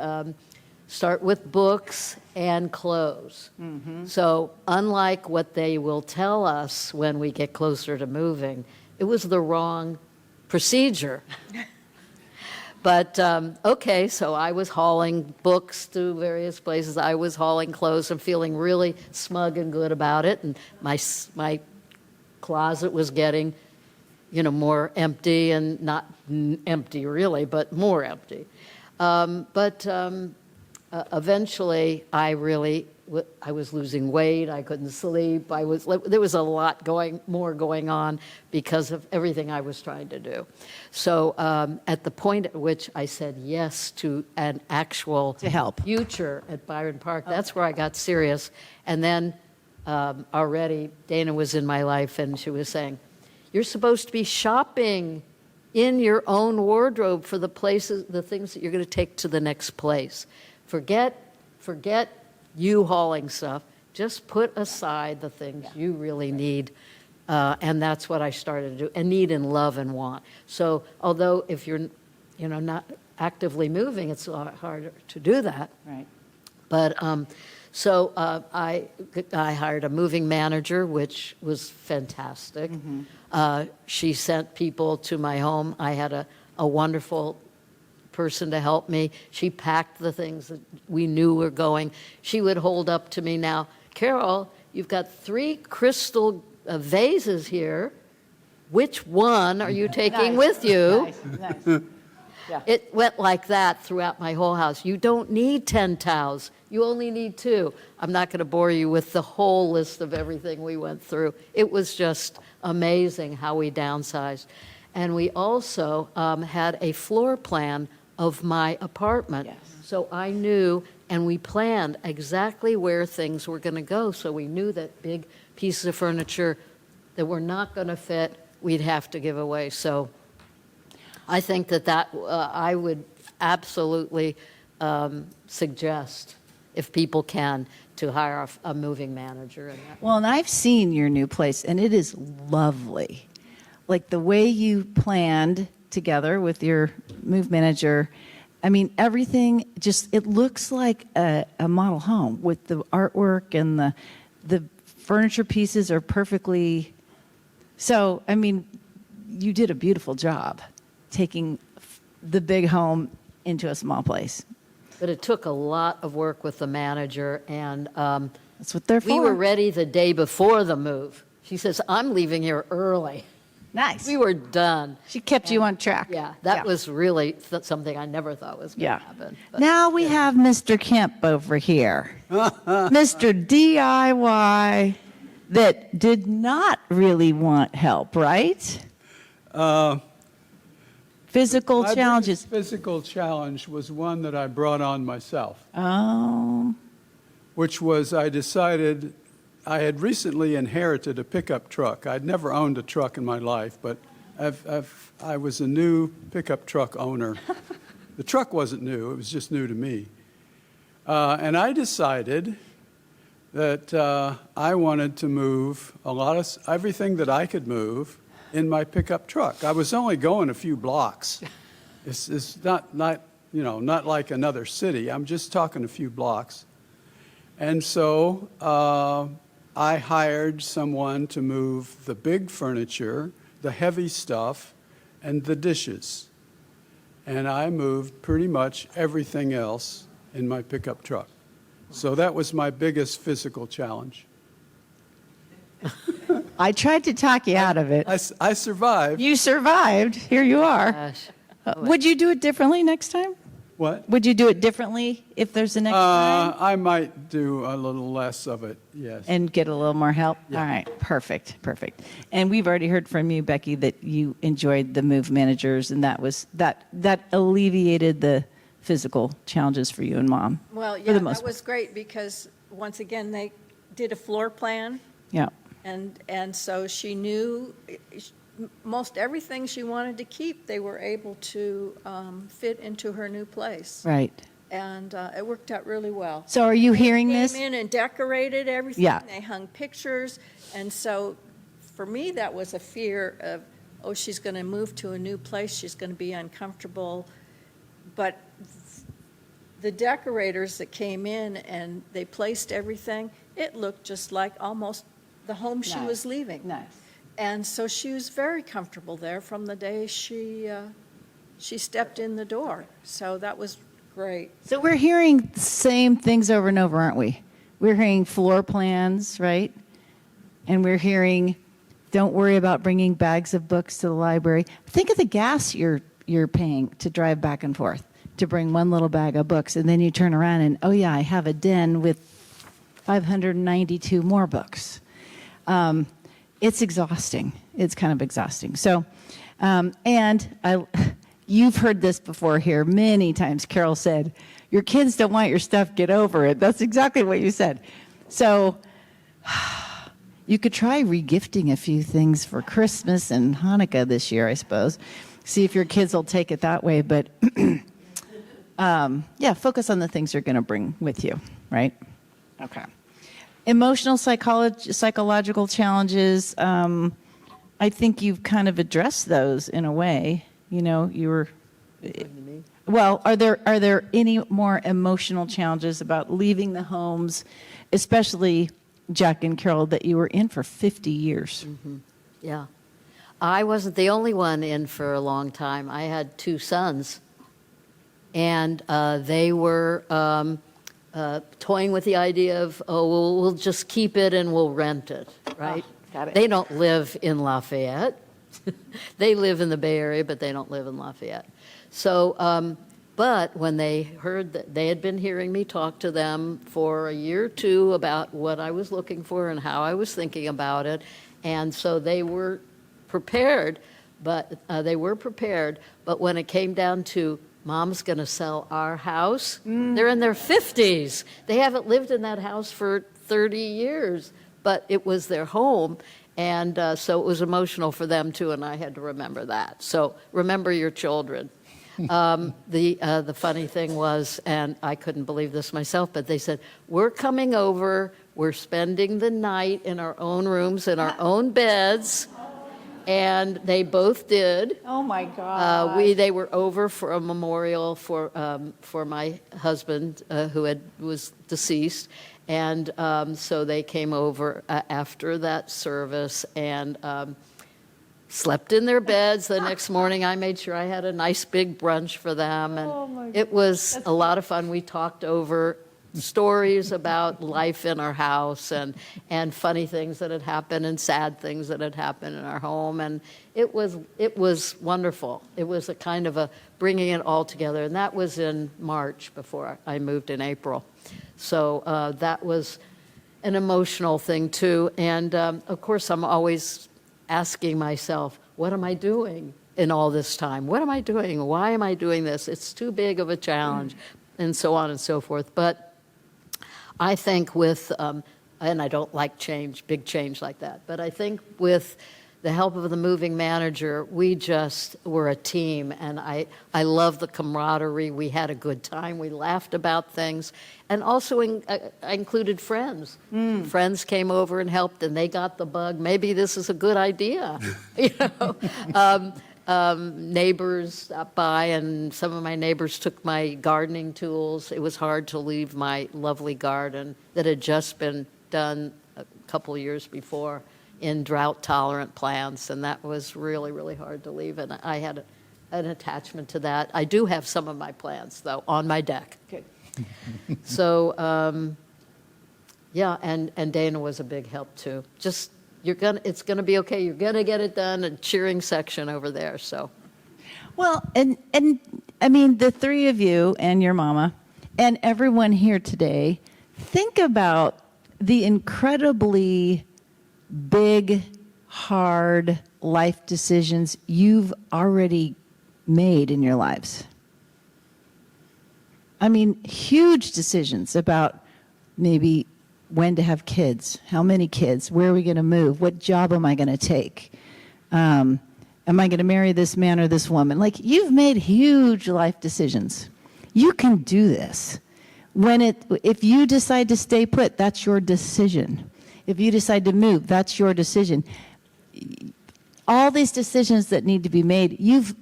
start with books and clothes. So unlike what they will tell us when we get closer to moving, it was the wrong procedure. But, okay, so I was hauling books to various places. I was hauling clothes and feeling really smug and good about it. And my closet was getting, more empty, and not empty really, but more empty. Eventually, I was losing weight. I couldn't sleep. There was a lot more going on because of everything I was trying to do. So at the point at which I said yes to an actual To help. future at Byron Park, that's where I got serious. And then already Dayna was in my life, and she was saying, "You're supposed to be shopping in your own wardrobe for the things that you're going to take to the next place. Forget you hauling stuff. Just put aside the things you really need." And that's what I started to do, and need and love and want. So although if you're, not actively moving, it's a lot harder to do that. Right. But I hired a moving manager, which was fantastic. She sent people to my home. I had a wonderful person to help me. She packed the things that we knew were going. She would hold up to me, "Now, Carol, you've got 3 crystal vases here. Which one are you taking with you?" Nice. Yeah. It went like that throughout my whole house. You don't need 10 towels. You only need 2. I'm not going to bore you with the whole list of everything we went through. It was just amazing how we downsized. And we also had a floor plan of my apartment. Yes. So I knew, and we planned exactly where things were going to go. So we knew that big pieces of furniture that were not going to fit, we'd have to give away. So I think that I would absolutely suggest, if people can, to hire a moving manager. Well, and I've seen your new place, and it is lovely. Like the way you planned together with your move manager. I mean, everything it looks like a model home with the artwork, and the furniture pieces are perfectly. So, I mean, you did a beautiful job taking the big home into a small place. But it took a lot of work with the manager, and That's what they're for. we were ready the day before the move. She says, "I'm leaving here early." Nice. We were done. She kept you on track. Yeah, that was really something I never thought was going Yeah. to happen. But Now we have Mr. Kemp over here. Mr. DIY that did not really want help, right? Physical My challenges. biggest physical challenge was one that I brought on myself, Oh, which was I decided I had recently inherited a pickup truck. I'd never owned a truck in my life, but I was a new pickup truck owner. The truck wasn't new, it was just new to me. And I decided that I wanted to move everything that I could move in my pickup truck. I was only going a few blocks. It's not not like another city. I'm just talking a few blocks. And so I hired someone to move the big furniture, the heavy stuff, and the dishes. And I moved pretty much everything else in my pickup truck. So that was my biggest physical challenge. I tried to talk you out of it. I survived. You survived. Here you are. Gosh. Would you do it differently next time? What? Would you do it differently if there's a next time? I might do a little less of it, yes. And get a little more help? Yeah. All right, perfect. And we've already heard from you, Becky, that you enjoyed the move managers, and that alleviated the physical challenges for you and Mom. Well, for yeah, the most that was great because, once again, they did a floor plan, Yeah, and so she knew most everything she wanted to keep, they were able to fit into her new place. right. And it worked out really well. So are you hearing They this? came in and decorated everything. Yeah. They hung pictures. And so for me, that was a fear of, oh, she's going to move to a new place. She's going to be uncomfortable. But the decorators that came in and they placed everything, it looked just like almost the home she Nice. was leaving. Nice. And so she was very comfortable there from the day she stepped in the door. So that was great. So we're hearing the same things over and over, aren't we? We're hearing floor plans, right? And we're hearing, don't worry about bringing bags of books to the library. Think of the gas you're paying to drive back and forth, to bring one little bag of books, and then you turn around and, oh yeah, I have a den with 592 more books. It's exhausting. It's kind of exhausting. So, you've heard this before here many times. Carol said, your kids don't want your stuff, get over it. That's exactly what you said. So you could try regifting a few things for Christmas and Hanukkah this year, I suppose. See if your kids will take it that way. But focus on the things you're going to bring with you, right? Okay. Emotional psychological challenges, I think you've kind of addressed those in a way. You know, you were. Well, are there any more emotional challenges about leaving the homes, especially Jack and Carol, that you were in for 50 years? Mm-hmm. Yeah. I wasn't the only one in for a long time. I had two sons, and they were toying with the idea of, oh, we'll just keep it and we'll rent it, right? Got it. They don't live in Lafayette. They live in the Bay Area, but they don't live in Lafayette. So, but when they heard that, they had been hearing me talk to them for a year or two about what I was looking for and how I was thinking about it. And so they were prepared, but when it came down to Mom's going to sell our house, they're in their 50s. They haven't lived in that house for 30 years, but it was their home. And so it was emotional for them, too, and I had to remember that. So remember your children. The funny thing was, and I couldn't believe this myself, but they said, we're coming over, we're spending the night in our own rooms, in our own beds. And they both did. Oh my God! They were over for a memorial for my husband who was deceased, and so they came over after that service and slept in their beds. The next morning, I made sure I had a nice big brunch for them, and it was a lot of fun. We talked over stories about life in our house and funny things that had happened and sad things that had happened in our home, and it was wonderful. It was a kind of a bringing it all together, and that was in March before I moved in April. So that was an emotional thing too, and of course I'm always asking myself, what am I doing in all this time? What am I doing? Why am I doing this? It's too big of a challenge, and so on and so forth. But I think with, and I don't like change, big change like that, but I think with the help of the moving manager, we just were a team, and I love the camaraderie. We had a good time. We laughed about things, and also I included friends. Friends came over and helped, and they got the bug. Maybe this is a good idea, you know. Neighbors stopped by, and some of my neighbors took my gardening tools. It was hard to leave my lovely garden that had just been done a couple of years before in drought-tolerant plants, and that was really, really hard to leave, and I had an attachment to that. I do have some of my plants, though, on my deck. Good. So, yeah, and Dayna was a big help, too. Just, it's gonna be okay, you're gonna get it done, a cheering section over there, so. Well, and I mean, the three of you and your mama and everyone here today, think about the incredibly big, hard life decisions you've already made in your lives. I mean, huge decisions about maybe when to have kids, how many kids, where are we going to move, what job am I going to take, am I going to marry this man or this woman? Like, you've made huge life decisions. You can do this. If you decide to stay put, that's your decision. If you decide to move, that's your decision. All these decisions that need to be made, you've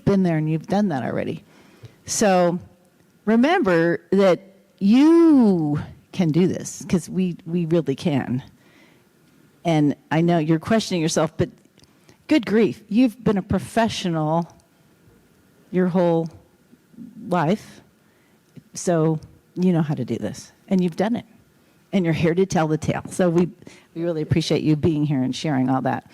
been there and you've done that already. So remember that you can do this, because we really can. And I know you're questioning yourself, but good grief, you've been a professional your whole life, so you know how to do this, and you've done it. And you're here to tell the tale. So we really appreciate you being here and sharing all that.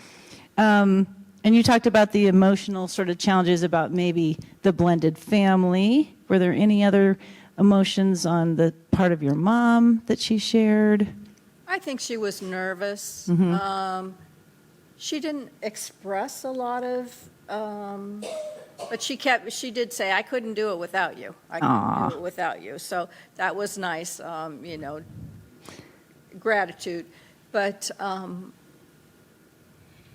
And you talked about the emotional sort of challenges about maybe the blended family. Were there any other emotions on the part of your mom that she shared? I think she was nervous. She didn't express a lot of, but she did say, I couldn't do it without you. I couldn't do it without you. So that was nice, you know, gratitude. But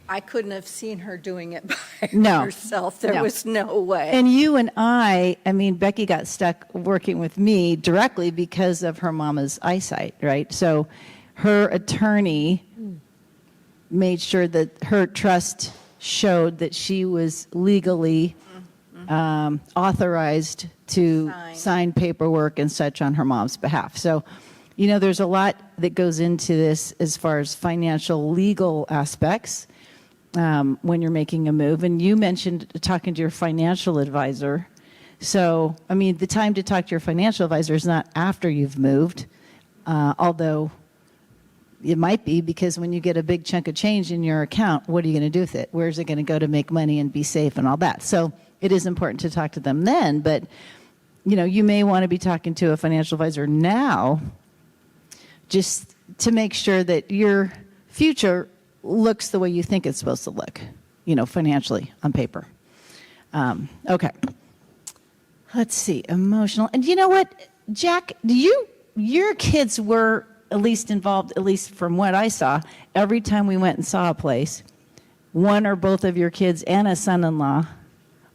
I couldn't have seen her doing it by herself. There was no way. And you and I mean, Becky got stuck working with me directly because of her mama's eyesight, right? So her attorney made sure that her trust showed that she was legally authorized to sign paperwork and such on her mom's behalf. So, you know, there's a lot that goes into this as far as financial, legal aspects when you're making a move. And you mentioned talking to your financial advisor. So, I mean, the time to talk to your financial advisor is not after you've moved, although it might be, because when you get a big chunk of change in your account, what are you going to do with it? Where's it going to go to make money and be safe and all that? So it is important to talk to them then, but, you know, you may want to be talking to a financial advisor now just to make sure that your future looks the way you think it's supposed to look, you know, financially on paper. Okay. Let's see, emotional. And you know what, Jack, your kids were at least involved, at least from what I saw, every time we went and saw a place, one or both of your kids and a son-in-law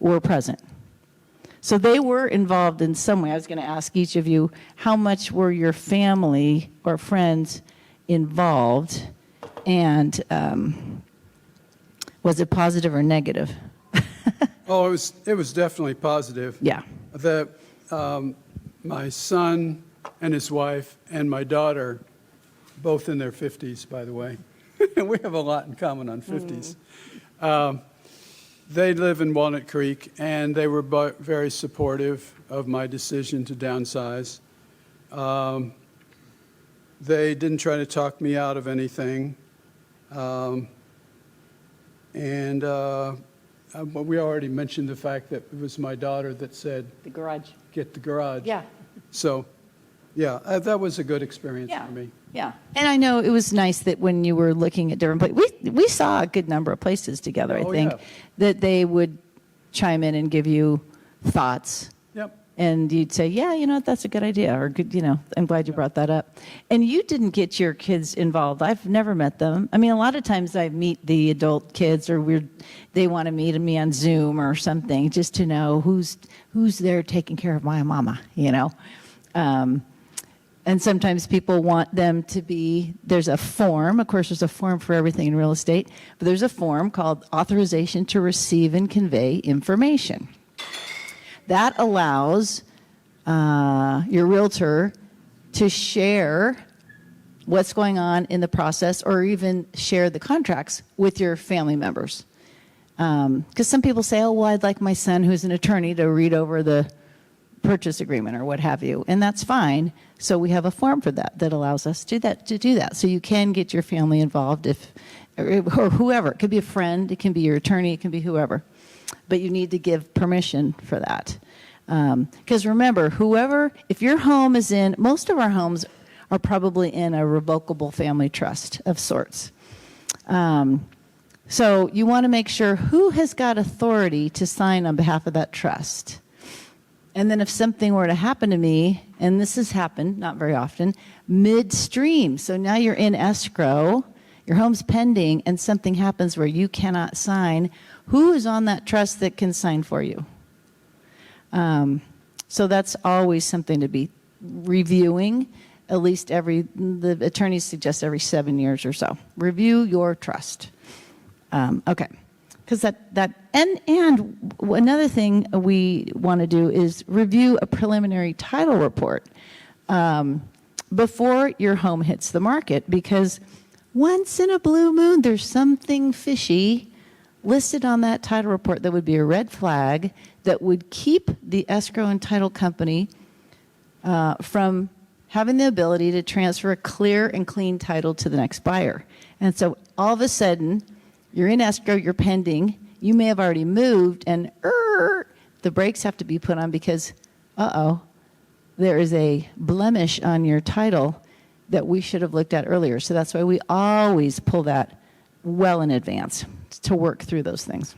were present. So they were involved in some way. I was going to ask each of you, how much were your family or friends involved? And was it positive or negative? Oh, it was definitely positive. Yeah. My son and his wife and my daughter, both in their 50s, by the way. We have a lot in common on 50s. They live in Walnut Creek, and they were very supportive of my decision to downsize. They didn't try to talk me out of anything. We already mentioned the fact that it was my daughter that said, The garage. get the garage. Yeah. So, yeah, that was a good experience for me. Yeah. And I know it was nice that when you were looking at different places, we saw a good number of places together, I think, that they would chime in and give you thoughts. Yep. And you'd say, yeah, you know what, that's a good idea, or good, you know, I'm glad you brought that up. And you didn't get your kids involved. I've never met them. I mean, a lot of times I meet the adult kids, or they want to meet me on Zoom or something, just to know who's there taking care of my mama, you know. And sometimes people want them to be, there's a form, of course there's a form for everything in real estate, but there's a form called authorization to receive and convey information. That allows your realtor to share what's going on in the process, or even share the contracts with your family members. Because some people say, oh, well, I'd like my son who's an attorney to read over the purchase agreement or what have you, and that's fine. So we have a form for that allows us to do that. So you can get your family involved, or whoever. It could be a friend, it can be your attorney, it can be whoever. But you need to give permission for that. Because remember, if your home is in, most of our homes are probably in a revocable family trust of sorts. So you want to make sure who has got authority to sign on behalf of that trust. And then if something were to happen to me, and this has happened, not very often, midstream, so now you're in escrow, your home's pending, and something happens where you cannot sign, who is on that trust that can sign for you? So that's always something to be reviewing, at least the attorneys suggest every 7 years or so. Review your trust. Okay. Because and another thing we want to do is review a preliminary title report before your home hits the market, because once in a blue moon, there's something fishy listed on that title report that would be a red flag that would keep the escrow and title company from having the ability to transfer a clear and clean title to the next buyer. And so all of a sudden, you're in escrow, you're pending, you may have already moved, and the brakes have to be put on because, there is a blemish on your title that we should have looked at earlier. So that's why we always pull that well in advance to work through those things.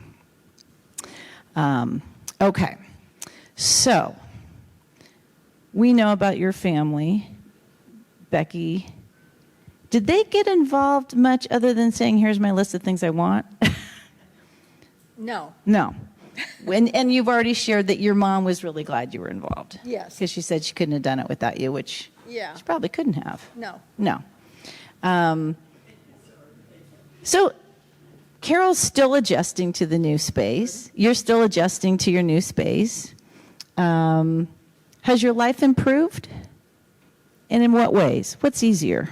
Okay, so we know about your family. Becky, did they get involved much other than saying, here's my list of things I want? No. No. And you've already shared that your mom was really glad you were involved. Yes. Because she said she couldn't have done it without you, which Yeah. she probably couldn't have. No. No. So Carol's still adjusting to the new space. You're still adjusting to your new space. Has your life improved? And in what ways? What's easier?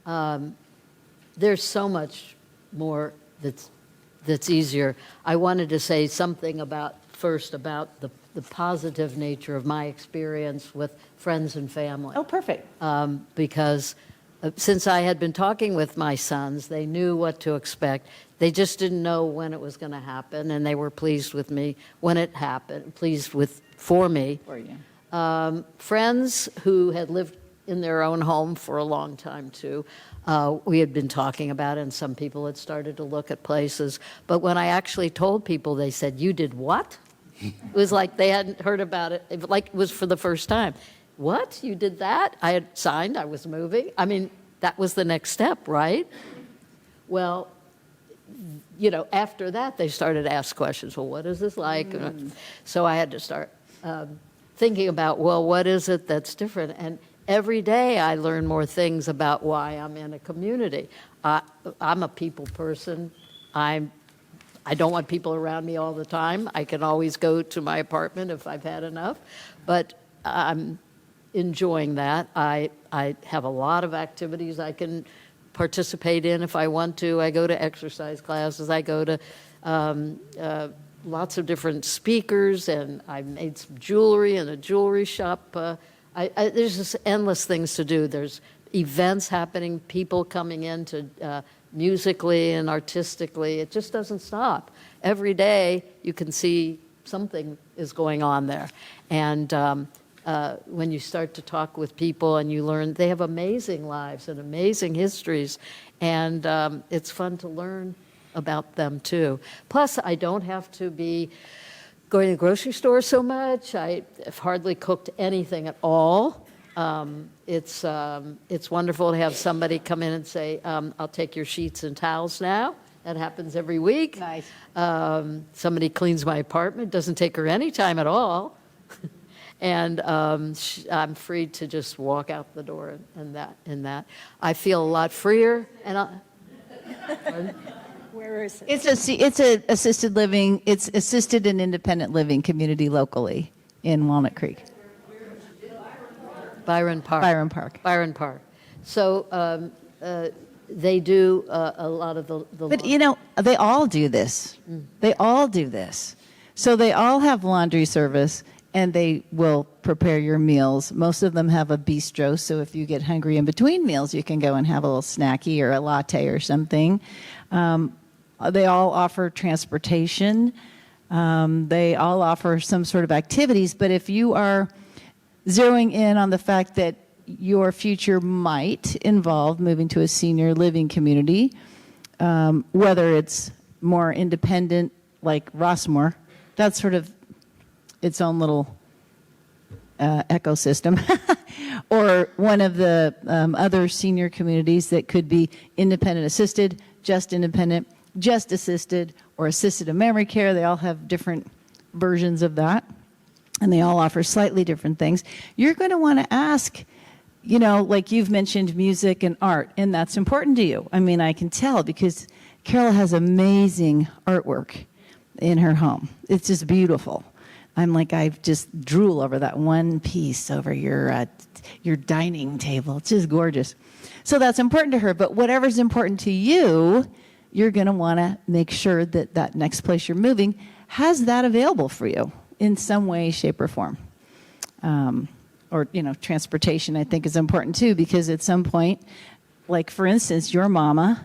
There's so much more that's easier. I wanted to say something about the positive nature of my experience with friends and family. Oh, perfect. Because since I had been talking with my sons, they knew what to expect. They just didn't know when it was going to happen, and they were pleased with me when it happened, for me. For you. Friends who had lived in their own home for a long time, too. We had been talking about it, and some people had started to look at places. But when I actually told people, they said, "You did what?" It was like they hadn't heard about it, like it was for the first time. What? You did that? I had signed, I was moving. I mean, that was the next step, right? Well, after that, they started to ask questions. Well, what is this like? So I had to start thinking about, well, what is it that's different? And every day I learn more things about why I'm in a community. I'm a people person. I don't want people around me all the time. I can always go to my apartment if I've had enough. But I'm enjoying that. I have a lot of activities I can participate in if I want to. I go to exercise classes. I go to lots of different speakers, and I made some jewelry in a jewelry shop. There's just endless things to do. There's events happening, people coming in to musically and artistically. It just doesn't stop. Every day you can see something is going on there. And when you start to talk with people and you learn, they have amazing lives and amazing histories. And it's fun to learn about them too. Plus, I don't have to be going to the grocery store so much. I have hardly cooked anything at all. It's wonderful to have somebody come in and say, I'll take your sheets and towels now. That happens every week. Nice. Somebody cleans my apartment. Doesn't take her any time at all. And I'm free to just walk out the door and that. I feel a lot freer. Where is it? It's a assisted living. It's assisted and independent living community locally in Walnut Creek, Byron Park. Byron Park. So they do a lot of the But they all do this. They all do this. So they all have laundry service, and they will prepare your meals. Most of them have a bistro, so if you get hungry in between meals, you can go and have a little snacky or a latte or something. They all offer transportation. They all offer some sort of activities, but if you are zeroing in on the fact that your future might involve moving to a senior living community, whether it's more independent like Rossmore, that's sort of its own little ecosystem, or one of the other senior communities that could be independent assisted, just independent, just assisted, or assisted in memory care. They all have different versions of that, and they all offer slightly different things. You're going to want to ask, like you've mentioned music and art, and that's important to you. I mean, I can tell because Carol has amazing artwork in her home. It's just beautiful. I'm like, I just drool over that one piece over your dining table. It's just gorgeous. So that's important to her. But whatever's important to you, you're going to want to make sure that that next place you're moving has that available for you in some way, shape, or form. Or, transportation, I think, is important too, because at some point, like for instance, your mama,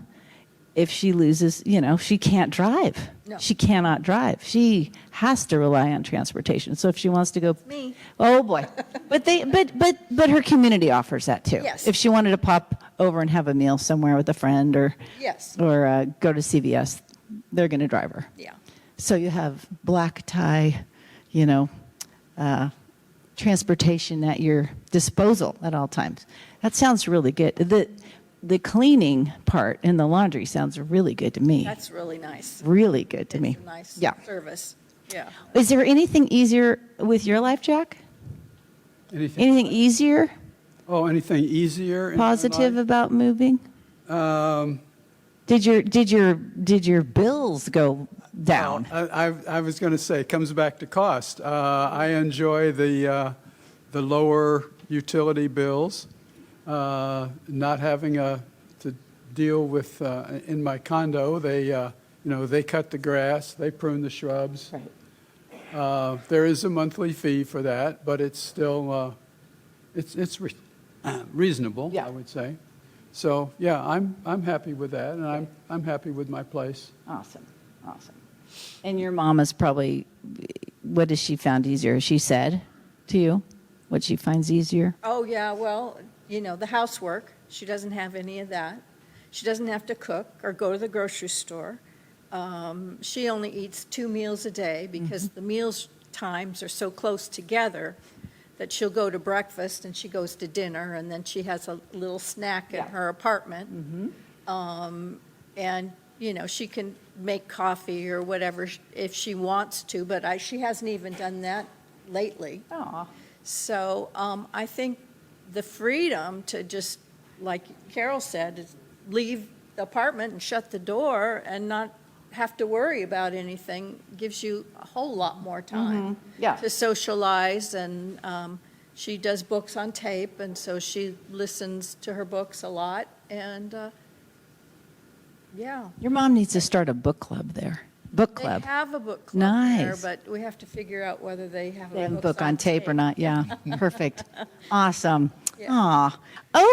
if she loses, she can't drive. No. She cannot drive. She has to rely on transportation. So if she wants to go, Me. oh boy, but her community offers that too. Yes. If she wanted to pop over and have a meal somewhere with a friend, or Yes. or go to CVS, they're going to drive her. Yeah. So you have black tie, transportation at your disposal at all times. That sounds really good. The cleaning part and the laundry sounds really good to me. That's really nice. Really good to me. It's a nice Yeah. service. Yeah. Is there anything easier with your life, Jack? Anything easier, Oh, anything easier? in my positive life? about moving? Did your bills go down? I was going to say, it comes back to cost. I enjoy the lower utility bills, not having to deal with, in my condo, they cut the grass, they prune the shrubs. Right. There is a monthly fee for that, but it's still, it's reasonable, Yeah. I would say. So, yeah, I'm happy with that, and I'm happy with my place. Awesome. And your mom is probably, what has she found easier? She said to you what she finds easier? Oh, yeah, well, the housework, she doesn't have any of that. She doesn't have to cook or go to the grocery store. She only eats 2 meals a day because the meals times are so close together that she'll go to breakfast and she goes to dinner, and then she has a little snack in her apartment. And, she can make coffee or whatever if she wants to, but she hasn't even done that lately. Aw. So I think the freedom to just, like Carol said, is leave the apartment and shut the door and not have to worry about anything gives you a whole lot more time Yeah. to socialize. And she does books on tape, and so she listens to her books a lot. And yeah. Your mom needs to start a book club there. Book club. They have a book club there, Nice. but we have to figure out whether they have They have a books book on tape or not. Yeah, perfect. Awesome. Aw.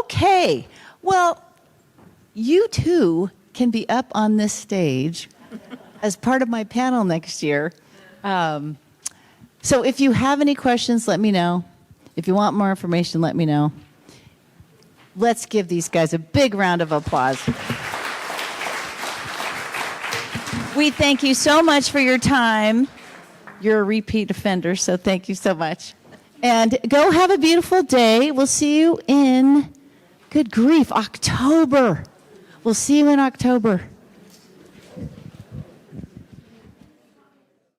Okay. Well, you too can be up on this stage as part of my panel next year. So if you have any questions, let me know. If you want more information, let me know. Let's give these guys a big round of applause. We thank you so much for your time. You're a repeat offender, so thank you so much. And go have a beautiful day. We'll see you in, good grief, October. We'll see you in October.